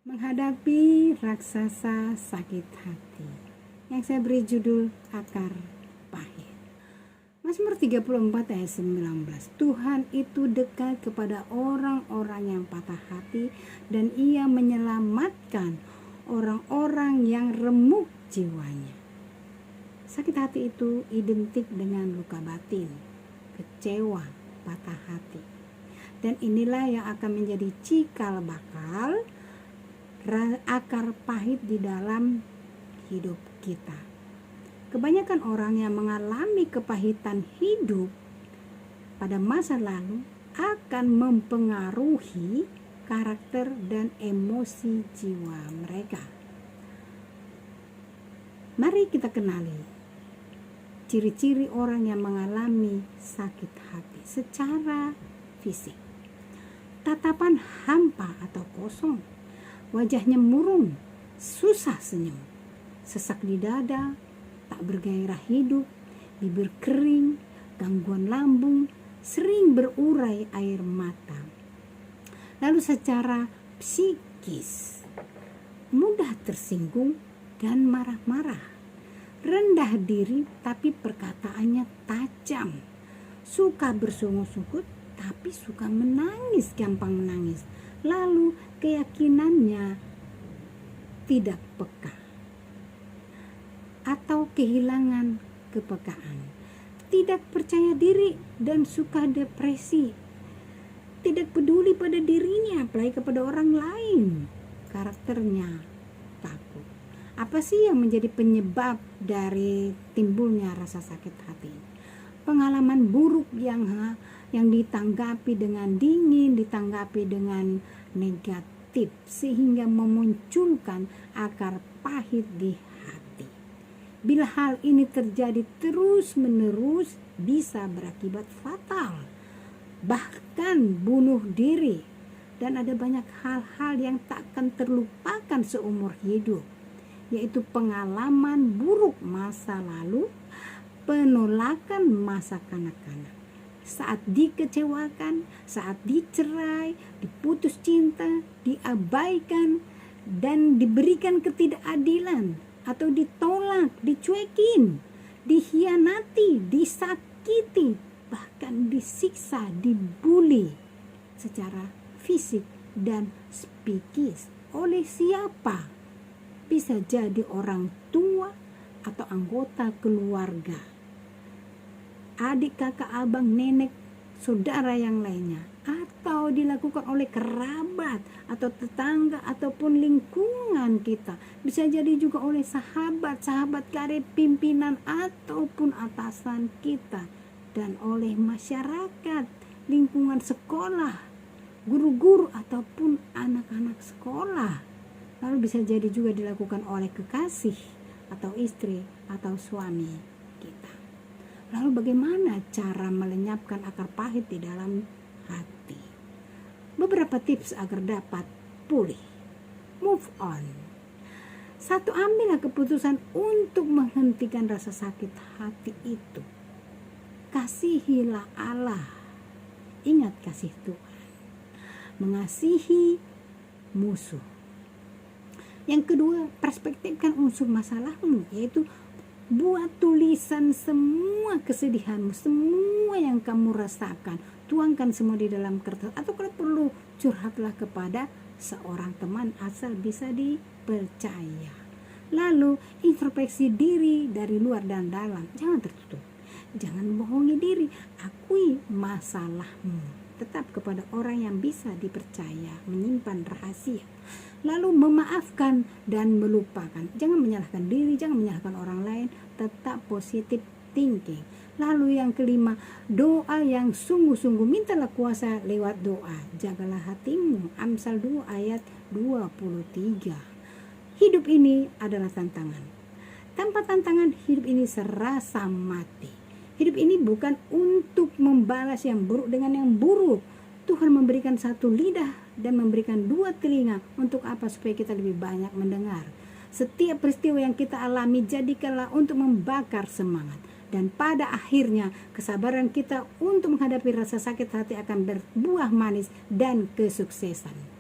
Menghadapi raksasa sakit hati, yang saya beri judul Akar Pahit. Mazmur 34 ayat 19. Tuhan itu dekat kepada orang-orang yang patah hati dan Ia menyelamatkan orang-orang yang remuk jiwanya. Sakit hati itu identik dengan luka batin, kecewa, patah hati. Dan inilah yang akan menjadi cikal bakal akar pahit di dalam hidup kita. Kebanyakan orang yang mengalami kepahitan hidup pada masa lalu akan mempengaruhi karakter dan emosi jiwa mereka. Mari kita kenali ciri-ciri orang yang mengalami sakit hati secara fisik. Tatapan hampa atau kosong, wajahnya murung, susah senyum, sesak di dada, tak bergairah hidup, bibir kering, gangguan lambung, sering berurai air mata. Lalu secara psikis, mudah tersinggung dan marah-marah, rendah diri tapi perkataannya tajam, suka bersungut-sungut tapi suka menangis, gampang menangis. Lalu keyakinannya tidak peka atau kehilangan kepekaan, tidak percaya diri dan suka depresi, tidak peduli pada dirinya apalagi kepada orang lain, karakternya takut. Apa sih yang menjadi penyebab dari timbulnya rasa sakit hati? Pengalaman buruk yang ditanggapi dengan dingin, ditanggapi dengan negatif, sehingga memunculkan akar pahit di hati. Bila hal ini terjadi terus-menerus, bisa berakibat fatal, bahkan bunuh diri. Dan ada banyak hal-hal yang tak akan terlupakan seumur hidup, yaitu pengalaman buruk masa lalu, penolakan masa kanak-kanak, saat dikecewakan, saat dicerai, diputus cinta, diabaikan, dan diberikan ketidakadilan, atau ditolak, dicuekin, dikhianati, disakiti, bahkan disiksa, dibuli secara fisik dan psikis. Oleh siapa? Bisa jadi orang tua atau anggota keluarga, adik, kakak, abang, nenek, saudara yang lainnya, atau dilakukan oleh kerabat atau tetangga ataupun lingkungan kita. Bisa jadi juga oleh sahabat karib, pimpinan ataupun atasan kita, dan oleh masyarakat, lingkungan sekolah, guru-guru ataupun anak-anak sekolah. Lalu bisa jadi juga dilakukan oleh kekasih atau istri atau suami kita. Lalu bagaimana cara melenyapkan akar pahit di dalam hati? Beberapa tips agar dapat pulih. Move on. 1. Ambillah keputusan untuk menghentikan rasa sakit hati itu. Kasihilah Allah. Ingat kasih Tuhan. Mengasihi musuh. Yang kedua, perspektifkan unsur masalahmu, yaitu buat tulisan semua kesedihanmu, semua yang kamu rasakan, tuangkan semua di dalam kertas, atau kalau perlu curhatlah kepada seorang teman asal bisa dipercaya. Lalu introspeksi diri dari luar dan dalam, jangan tertutup, jangan bohongi diri, akui masalahmu, tetap kepada orang yang bisa dipercaya, menyimpan rahasia. Lalu memaafkan dan melupakan. Jangan menyalahkan diri, jangan menyalahkan orang lain, tetap positive thinking. Lalu yang kelima, doa yang sungguh-sungguh, mintalah kuasa lewat doa. Jagalah hatimu. Amsal 2 ayat 23. Hidup ini adalah tantangan. Tanpa tantangan, hidup ini serasa mati. Hidup ini bukan untuk membalas yang buruk dengan yang buruk. Tuhan memberikan 1 lidah dan memberikan 2 telinga. Untuk apa? Supaya kita lebih banyak mendengar. Setiap peristiwa yang kita alami jadikanlah untuk membakar semangat. Dan pada akhirnya kesabaran kita untuk menghadapi rasa sakit hati akan berbuah manis dan kesuksesan.